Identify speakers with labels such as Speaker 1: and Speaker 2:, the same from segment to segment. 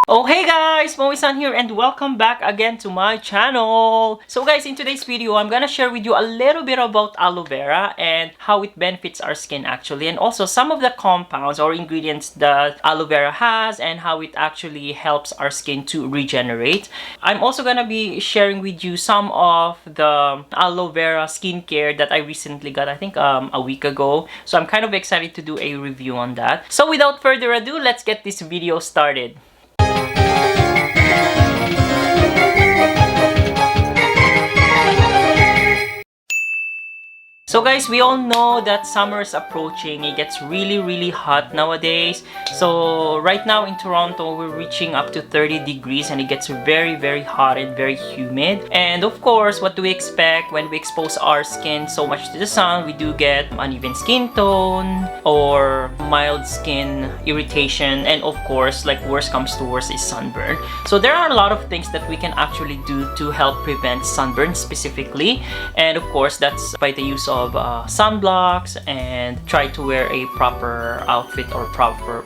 Speaker 1: Oh hey guys, Moe-san here and welcome back again to my channel. So guys, in today's video, I'm gonna share with you a little bit about aloe vera and how it benefits our skin actually, and also some of the compounds or ingredients that aloe vera has and how it actually helps our skin to regenerate. I'm also gonna be sharing with you some of the aloe vera skincare that I recently got, I think a week ago. So I'm kind of excited to do a review on that. So without further ado, let's get this video started. So guys, we all know that summer is approaching. It gets really hot nowadays. So right now in Toronto, we're reaching up to 30 degrees and it gets very hot and very humid. And of course, what do we expect when we expose our skin so much to the sun? We do get uneven skin tone or mild skin irritation, and of course, like worst comes to worst is sunburn. So there are a lot of things that we can actually do to help prevent sunburn specifically. And of course, that's by the use of sunblocks, and try to wear a proper outfit or proper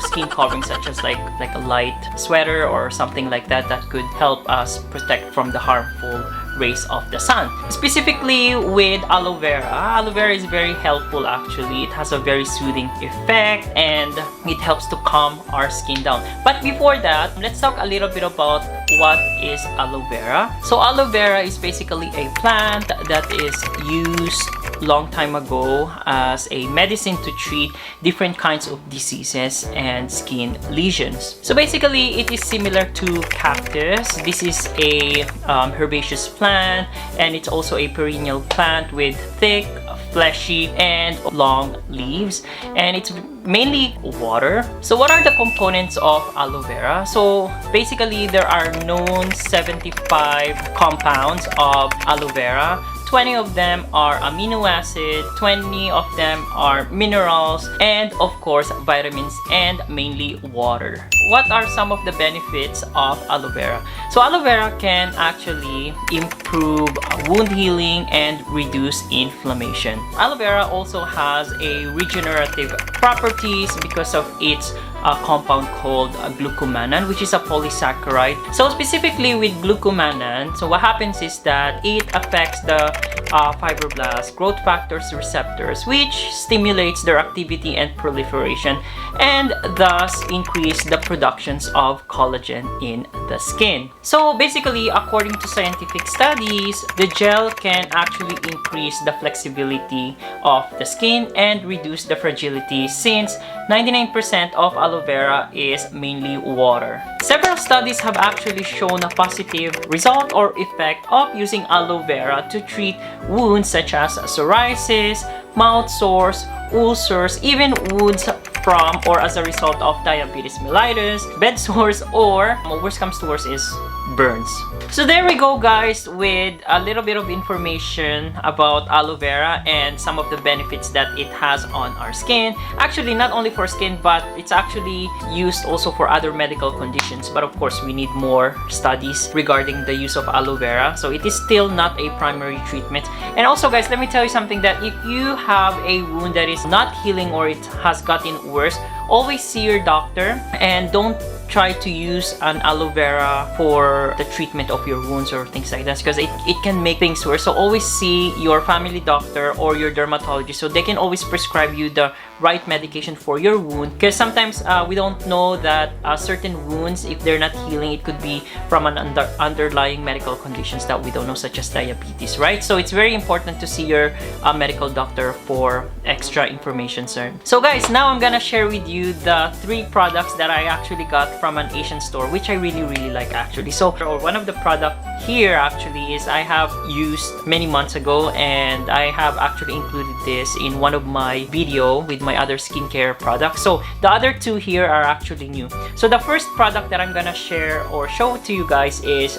Speaker 1: skin covering, such as like a light sweater or something like that could help us protect from the harmful rays of the sun. Specifically with aloe vera is very helpful actually. It has a very soothing effect and it helps to calm our skin down. But before that, let's talk a little bit about what is aloe vera. So aloe vera is basically a plant that is used long time ago as a medicine to treat different kinds of diseases and skin lesions. So basically, it is similar to cactus. This is a herbaceous plant, and it's also a perennial plant with thick, fleshy, and long leaves, and it's mainly water. So what are the components of aloe vera? So basically, there are known 75 compounds of aloe vera. 20 of them are amino acid, 20 of them are minerals, and of course vitamins, and mainly water. What are some of the benefits of aloe vera? So aloe vera can actually improve wound healing and reduce inflammation. Aloe vera also has a regenerative properties because of its compound called glucomannan, which is a polysaccharide. So specifically with glucomannan, so what happens is that it affects the fibroblast growth factors receptors, which stimulates their activity and proliferation, and thus increase the productions of collagen in the skin. So basically, according to scientific studies, the gel can actually increase the flexibility of the skin and reduce the fragility, since 99% of aloe vera is mainly water. Several studies have actually shown a positive result or effect of using aloe vera to treat wounds such as psoriasis, mouth sores, ulcers, even wounds from or as a result of diabetes mellitus, bed sores, or worst comes to worst is burns. So there we go guys, with a little bit of information about aloe vera and some of the benefits that it has on our skin. Actually, not only for skin, but it's actually used also for other medical conditions. But of course, we need more studies regarding the use of aloe vera. So it is still not a primary treatment. And also guys, let me tell you something, that if you have a wound that is not healing or it has gotten worse, always see your doctor and don't try to use an aloe vera for the treatment of your wounds or things like that, because it can make things worse. So always see your family doctor or your dermatologist, so they can always prescribe you the right medication for your wound, because sometimes we don't know that certain wounds, if they're not healing, it could be from an underlying medical conditions that we don't know, such as diabetes, right? So it's very important to see your medical doctor for extra information, sir. So guys, now I'm gonna share with you the 3 products that I actually got from an Asian store, which I really like actually. So one of the product here actually is I have used many months ago, and I have actually included this in one of my video with my other skincare products. So the other 2 here are actually new. So the first product that I'm gonna share or show to you guys is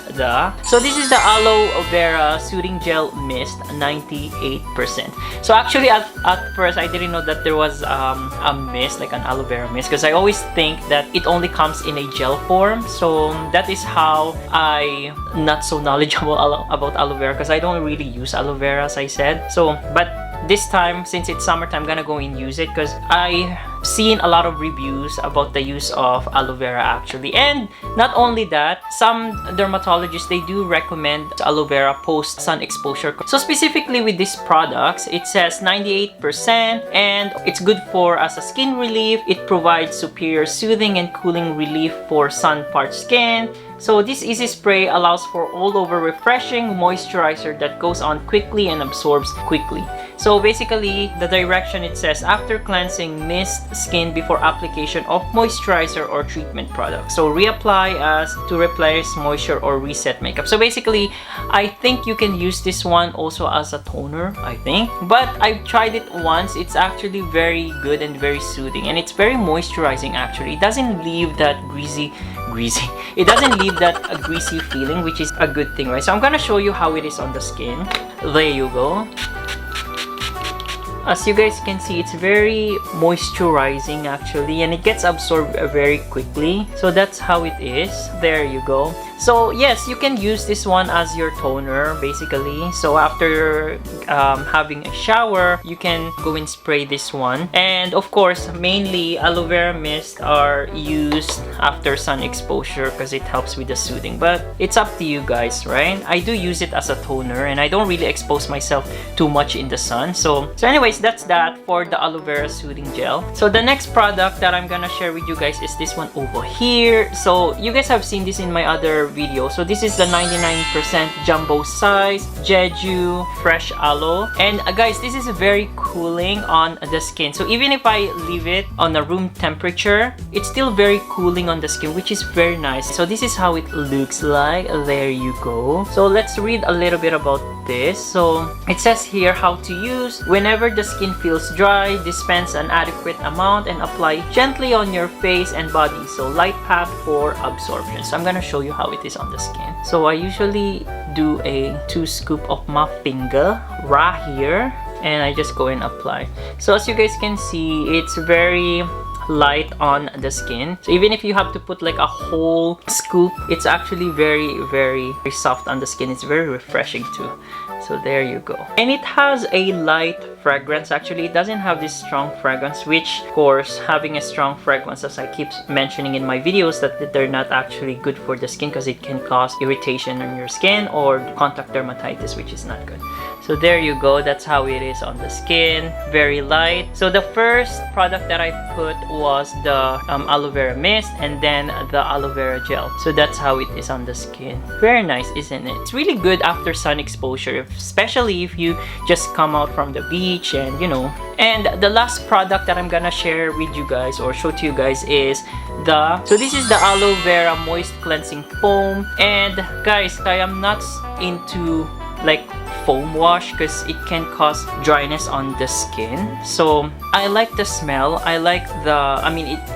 Speaker 1: so this is the Aloe Vera Soothing Gel Mist 98%. So actually at first I didn't know that there was a mist, like an aloe vera mist, because I always think that it only comes in a gel form. So that is how I not so knowledgeable about aloe vera, because I don't really use aloe vera, as I said. So but this time, since it's summertime, I'm gonna go and use it because I seen a lot of reviews about the use of aloe vera actually. And not only that, some dermatologists, they do recommend aloe vera post sun exposure. So specifically with these products, it says 98% and it's good for as a skin relief. It provides superior soothing and cooling relief for sun-parched skin. So this easy spray allows for all-over refreshing moisturizer that goes on quickly and absorbs quickly. So basically, the direction, it says, after cleansing, mist skin before application of moisturizer or treatment product. So reapply as to replace moisture or reset makeup. So basically, I think you can use this one also as a toner, I think. But I've tried it once. It's actually very good and very soothing. And it's very moisturizing actually. It doesn't leave that greasy. It doesn't leave that greasy feeling, which is a good thing, right? So I'm gonna show you how it is on the skin. There you go. As you guys can see, it's very moisturizing actually, and it gets absorbed very quickly. So that's how it is. There you go. So yes, you can use this one as your toner basically. So after having a shower, you can go and spray this one. And of course, mainly aloe vera mist are used after sun exposure because it helps with the soothing. But it's up to you guys, right? I do use it as a toner and I don't really expose myself too much in the sun. So anyways, that's that for the aloe vera soothing gel. So the next product that I'm gonna share with you guys is this one over here. So you guys have seen this in my other video. So this is the 99% jumbo size Jeju fresh aloe, and guys, this is very cooling on the skin. So even if I leave it on a room temperature, it's still very cooling on the skin, which is very nice. So this is how it looks like. There you go. So let's read a little bit about this. So it says here how to use. Whenever the skin feels dry, dispense an adequate amount and apply gently on your face and body. So light pat for absorption. So I'm gonna show you how it is on the skin. So I usually do a 2 scoop of my finger right here, and I just go and apply. So as you guys can see, it's very light on the skin. So even if you have to put like a whole scoop, it's actually very soft on the skin. It's very refreshing too. So there you go. And it has a light fragrance. Actually, it doesn't have this strong fragrance, which of course, having a strong fragrance, as I keep mentioning in my videos, that they're not actually good for the skin because it can cause irritation on your skin or contact dermatitis, which is not good. So there you go. That's how it is on the skin. Very light. So the first product that I put was the aloe vera mist and then the aloe vera gel. So that's how it is on the skin. Very nice, isn't it? It's really good after sun exposure, especially if you just come out from the beach and you know. And the last product that I'm gonna share with you guys or show to you guys is so this is the aloe vera moist cleansing foam. And guys, I am not into like foam wash because it can cause dryness on the skin. So I like the smell. I like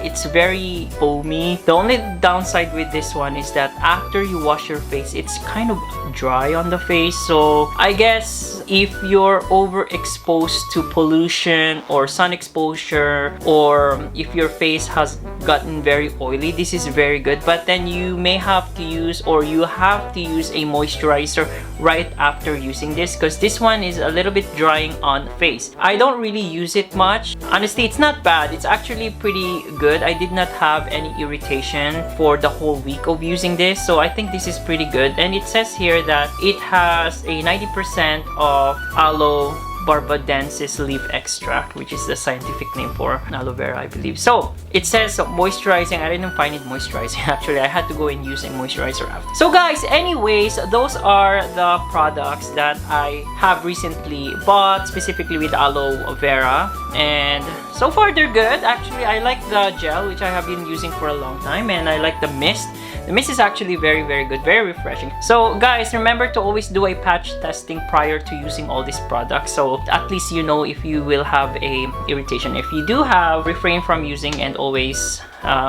Speaker 1: it's very foamy. The only downside with this one is that after you wash your face, it's kind of dry on the face. So I guess if you're overexposed to pollution or sun exposure, or if your face has gotten very oily, this is very good. But then you may have to use, or you have to use a moisturizer right after using this, because this one is a little bit drying on the face. I don't really use it much. Honestly, it's not bad. It's actually pretty good. I did not have any irritation for the whole week of using this. So I think this is pretty good. And it says here that it has a 90% of aloe barbadensis leaf extract, which is the scientific name for aloe vera, I believe. So it says moisturizing. I didn't find it moisturizing. Actually, I had to go and use a moisturizer after. So guys, anyways, those are the products that I have recently bought, specifically with aloe vera. And so far they're good. Actually, I like the gel, which I have been using for a long time, and I like the mist. The mist is actually very good, very refreshing. So guys, remember to always do a patch testing prior to using all these products, so at least you know if you will have a irritation. If you do have, refrain from using and always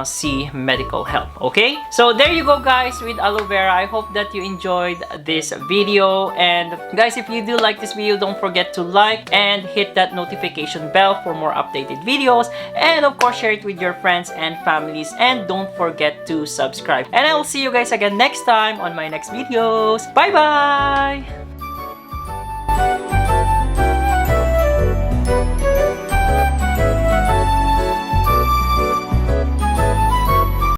Speaker 1: see medical help. Okay, so there you go guys with aloe vera. I hope that you enjoyed this video, and guys, if you do like this video, don't forget to like and hit that notification bell for more updated videos, and of course share it with your friends and families, and don't forget to subscribe. And I will see you guys again next time on my next videos. Bye bye.